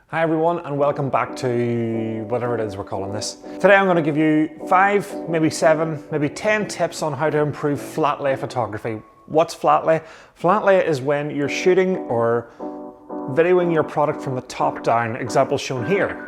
Hi everyone, and welcome back to whatever it is we're calling this. Today I'm going to give you 5, maybe 7, maybe 10 tips on how to improve flat lay photography. What's flat lay? Flat lay is when you're shooting or videoing your product from the top down, example shown here.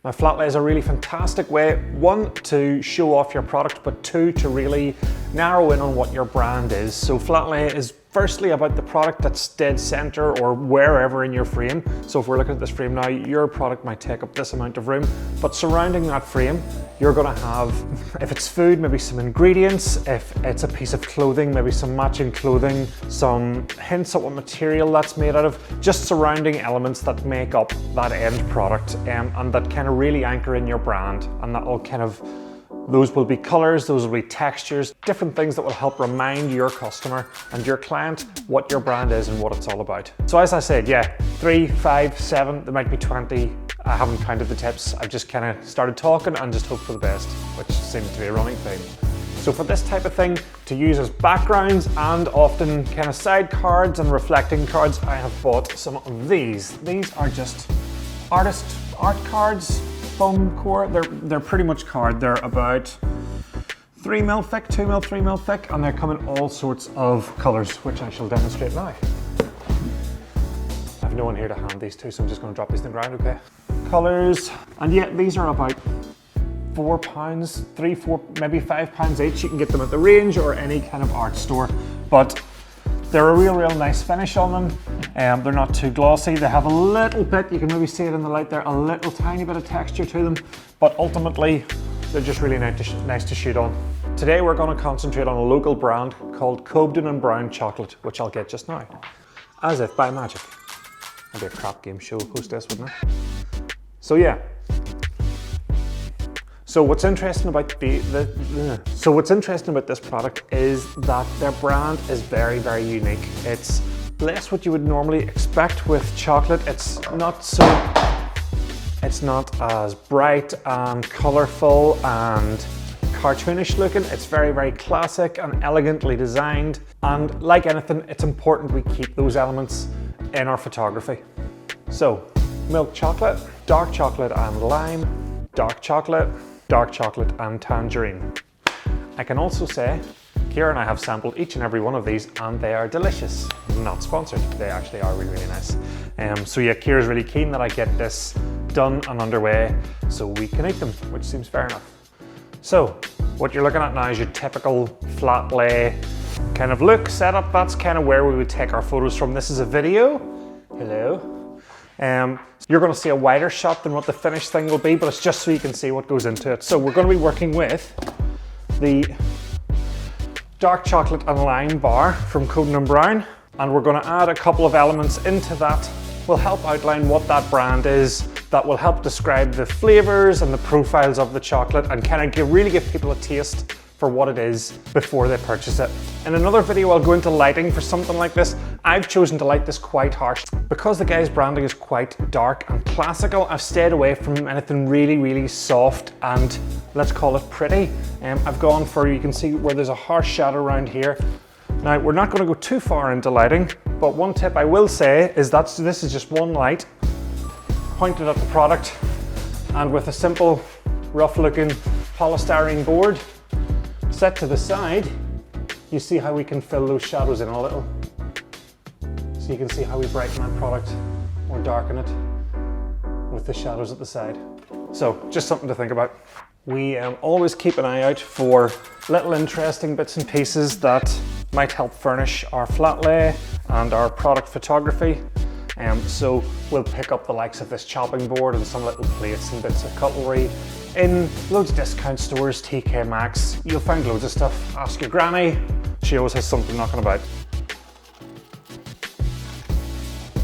Now, flat lay is a really fantastic way, 1, to show off your product, but 2, to really narrow in on what your brand is. So flat lay is firstly about the product that's dead center or wherever in your frame. So if we're looking at this frame now, your product might take up this amount of room, but surrounding that frame, you're gonna have, if it's food, maybe some ingredients. If it's a piece of clothing, maybe some matching clothing, some hints at what material that's made out of, just surrounding elements that make up that end product and that kind of really anchor in your brand. And that will kind of, those will be colors, those will be textures, different things that will help remind your customer and your client what your brand is and what it's all about. So as I said, yeah, 3, 5, 7, there might be 20. I haven't counted the tips. I've just kind of started talking and just hope for the best, which seems to be a running theme. So for this type of thing, to use as backgrounds and often kind of side cards and reflecting cards, I have bought some of these. These are just art cards. Foam core, they're pretty much card. They're about 3mm thick, 2mm, 3mm thick, and they come in all sorts of colors, which I shall demonstrate now. I have no one here to hand these to, so I'm just going to drop these in the ground, okay? Colors, and yeah, these are about £4, 3, 4, maybe £5 each. You can get them at the range or any kind of art store, but they're a real nice finish on them. They're not too glossy. They have a little bit, you can maybe see it in the light there, a little tiny bit of texture to them, but ultimately they're just really nice to shoot on. Today we're going to concentrate on a local brand called Cobden & Brown Chocolate, which I'll get just now. As if by magic. That'd be a crap game show hostess, wouldn't it? So yeah. So what's interesting about this product is that their brand is very unique. It's less what you would normally expect with chocolate. It's not as bright and colorful and cartoonish looking. It's very classic and elegantly designed. And like anything, it's important we keep those elements in our photography. So milk chocolate, dark chocolate and lime, dark chocolate and tangerine. I can also say, Kira and I have sampled each and every one of these and they are delicious. Not sponsored, they actually are really nice. So yeah, Kira's really keen that I get this done and underway so we can eat them, which seems fair enough. So what you're looking at now is your typical flat lay kind of look setup. That's kind of where we would take our photos from. This is a video. Hello. You're going to see a wider shot than what the finished thing will be, but it's just so you can see what goes into it. So we're going to be working with the dark chocolate and lime bar from Cobden & Brown, and we're going to add a couple of elements into that. Will help outline what that brand is, that will help describe the flavors and the profiles of the chocolate and kind of really give people a taste for what it is before they purchase it. In another video I'll go into lighting for something like this. I've chosen to light this quite harsh. Because the guy's branding is quite dark and classical, I've stayed away from anything really soft and let's call it pretty. I've gone for, you can see where there's a harsh shadow around here. Now we're not going to go too far into lighting, but one tip I will say is that this is just one light pointed at the product and with a simple rough looking polystyrene board set to the side, you see how we can fill those shadows in a little. So you can see how we brighten that product or darken it with the shadows at the side. So just something to think about. We always keep an eye out for little interesting bits and pieces that might help furnish our flat lay and our product photography. So we'll pick up the likes of this chopping board and some little plates and bits of cutlery in loads of discount stores, TK Maxx. You'll find loads of stuff. Ask your granny, she always has something knocking about.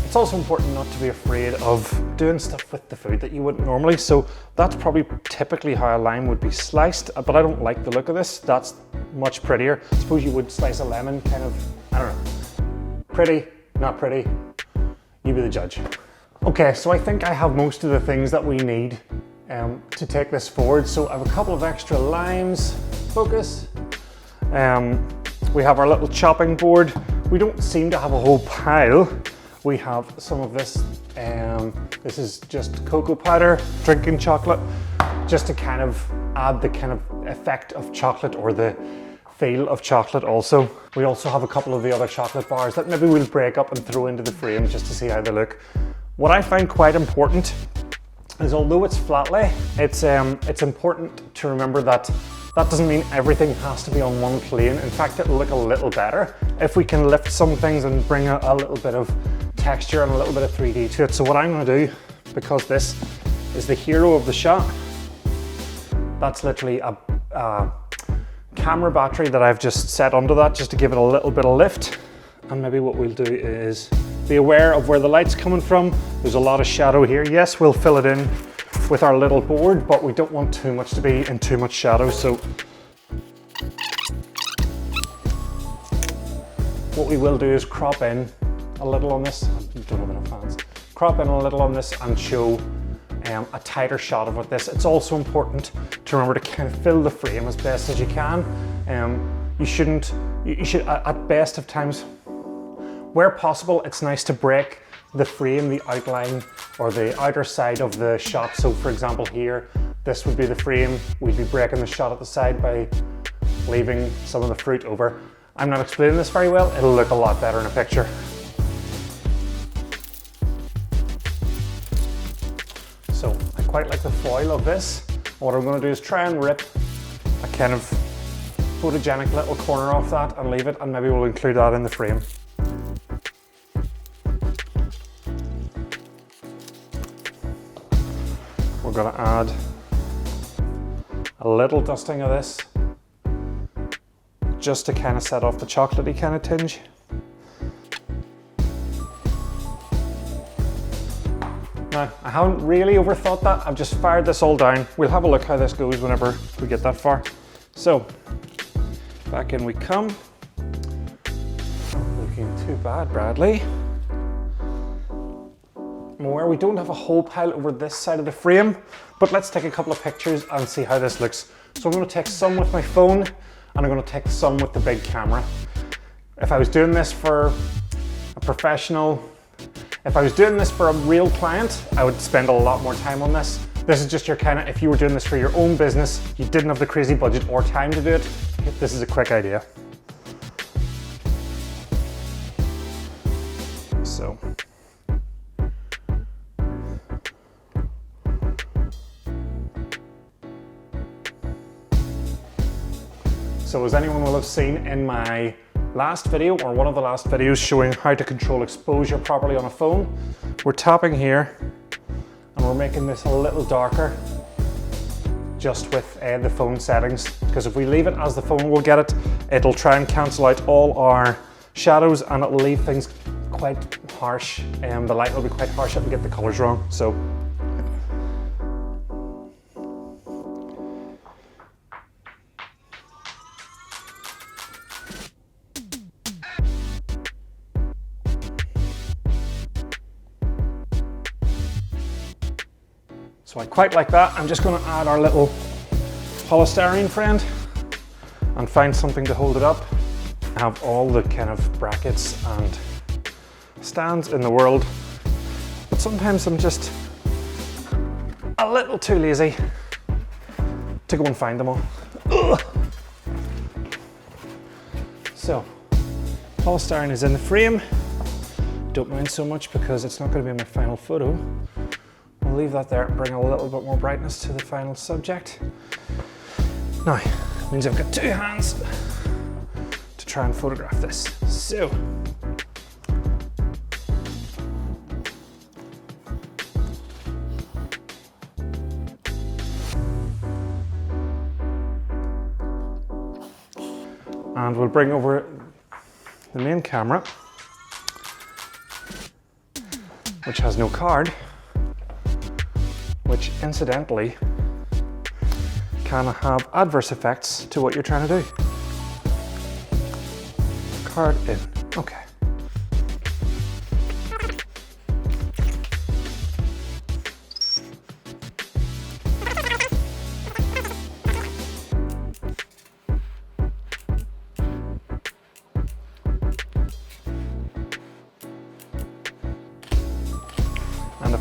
It's also important not to be afraid of doing stuff with the food that you wouldn't normally. So that's probably typically how a lime would be sliced, but I don't like the look of this. That's much prettier. I suppose you would slice a lemon kind of, I don't know. Pretty, not pretty. You be the judge. Okay, so I think I have most of the things that we need to take this forward. So I have a couple of extra limes, focus. We have our little chopping board. We don't seem to have a whole pile. We have some of this. This is just cocoa powder, drinking chocolate, just to kind of add the kind of effect of chocolate or the feel of chocolate also. We also have a couple of the other chocolate bars that maybe we'll break up and throw into the frame just to see how they look. What I find quite important is, although it's flat lay, it's important to remember that that doesn't mean everything has to be on one plane. In fact, it'll look a little better if we can lift some things and bring a little bit of texture and a little bit of 3D to it. So what I'm going to do, because this is the hero of the shot, that's literally a camera battery that I've just set onto that just to give it a little bit of lift. And maybe what we'll do is be aware of where the light's coming from. There's a lot of shadow here. Yes, we'll fill it in with our little board, but we don't want too much to be in too much shadow. So what we will do is crop in a little on this. I don't have enough hands. Crop in a little on this and show a tighter shot of this. It's also important to remember to kind of fill the frame as best as you can. You should at best of times, where possible, it's nice to break the frame, the outline or the outer side of the shot. So for example here, this would be the frame. We'd be breaking the shot at the side by leaving some of the fruit over. I'm not explaining this very well. It'll look a lot better in a picture. So I quite like the foil of this. What I'm going to do is try and rip a kind of photogenic little corner off that and leave it, and maybe we'll include that in the frame. We're going to add a little dusting of this just to kind of set off the chocolatey kind of tinge. Now, I haven't really overthought that. I've just fired this all down. We'll have a look how this goes whenever we get that far. So, back in we come. Not looking too bad, Bradley. Where we don't have a whole pile over this side of the frame, but let's take a couple of pictures and see how this looks. So I'm going to take some with my phone and I'm going to take some with the big camera. If I was doing this for a professional, if I was doing this for a real client, I would spend a lot more time on this. This is just your kind of, if you were doing this for your own business, you didn't have the crazy budget or time to do it, this is a quick idea. So as anyone will have seen in my last video, or one of the last videos showing how to control exposure properly on a phone, we're tapping here and we're making this a little darker just with the phone settings, because if we leave it as the phone will get it, it'll try and cancel out all our shadows and it'll leave things quite harsh, and the light will be quite harsh and get the colors wrong. So I quite like that. I'm just going to add our little polystyrene friend and find something to hold it up. I have all the kind of brackets and stands in the world, but sometimes I'm just a little too lazy to go and find them all. Ugh. So polystyrene is in the frame. Don't mind so much because it's not going to be in my final photo. I'll leave that there and bring a little bit more brightness to the final subject. Now, it means I've got two hands to try and photograph this. So, and we'll bring over the main camera, which has no card, which incidentally can have adverse effects to what you're trying to do. Card in, okay.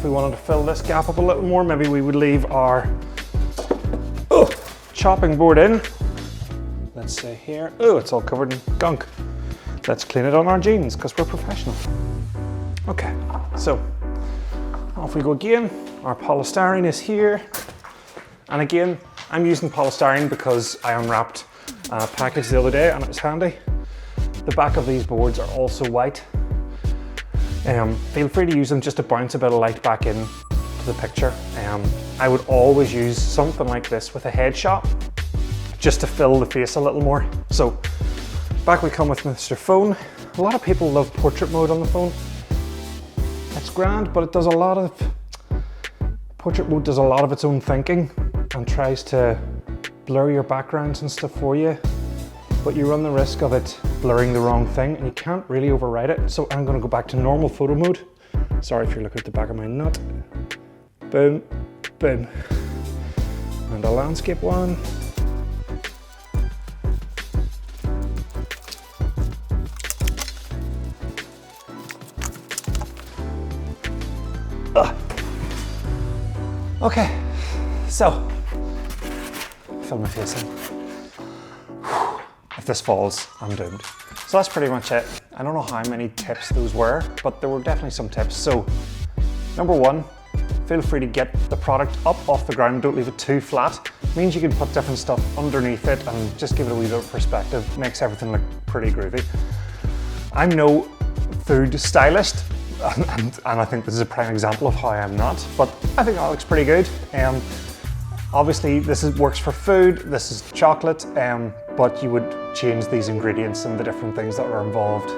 if we wanted to fill this gap up a little more, maybe we would leave our chopping board in. Let's say here, oh, it's all covered in gunk. Let's clean it on our jeans because we're professional. Okay, so off we go again. Our polystyrene is here. And again, I'm using polystyrene because I unwrapped a package the other day and it was handy. The back of these boards are also white. Feel free to use them just to bounce a bit of light back in to the picture. I would always use something like this with a headshot just to fill the face a little more. So back we come with Mr. Phone. A lot of people love portrait mode on the phone. It's grand, but it does portrait mode does a lot of its own thinking and tries to blur your backgrounds and stuff for you, but you run the risk of it blurring the wrong thing and you can't really override it. So I'm going to go back to normal photo mode. Sorry if you're looking at the back of my nut. Boom, boom. And a landscape one. Okay, so fill my face in. If this falls, I'm doomed. So that's pretty much it. I don't know how many tips those were, but there were definitely some tips. So number one, feel free to get the product up off the ground. Don't leave it too flat. It means you can put different stuff underneath it and just give it a wee bit of perspective. Makes everything look pretty groovy. I'm no food stylist, and I think this is a prime example of how I'm not, but I think that looks pretty good. Obviously this works for food, this is chocolate, but you would change these ingredients and the different things that are involved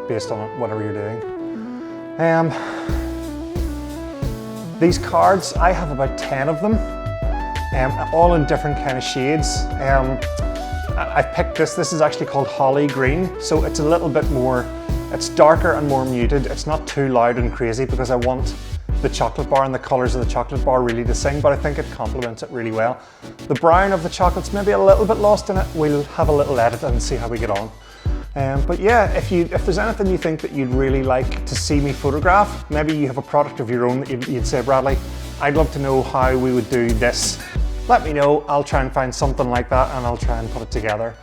based on whatever you're doing. These cards, I have about 10 of them, all in different kind of shades. I've picked this is actually called Holly Green, so it's a little bit more, it's darker and more muted. It's not too loud and crazy because I want the chocolate bar and the colors of the chocolate bar really to sing, but I think it complements it really well. The brown of the chocolate's maybe a little bit lost in it. We'll have a little edit and see how we get on. But yeah, if there's anything you think that you'd really like to see me photograph, maybe you have a product of your own that you'd say, Bradley, I'd love to know how we would do this. Let me know, I'll try and find something like that and I'll try and put it together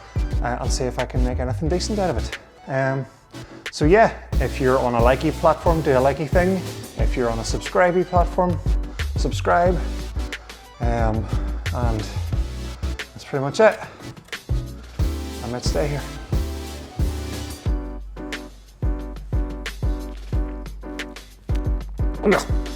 and see if I can make anything decent out of it. So yeah, if you're on a likey platform, do a likey thing. If you're on a subscribey platform, subscribe. And that's pretty much it. I might stay here. No.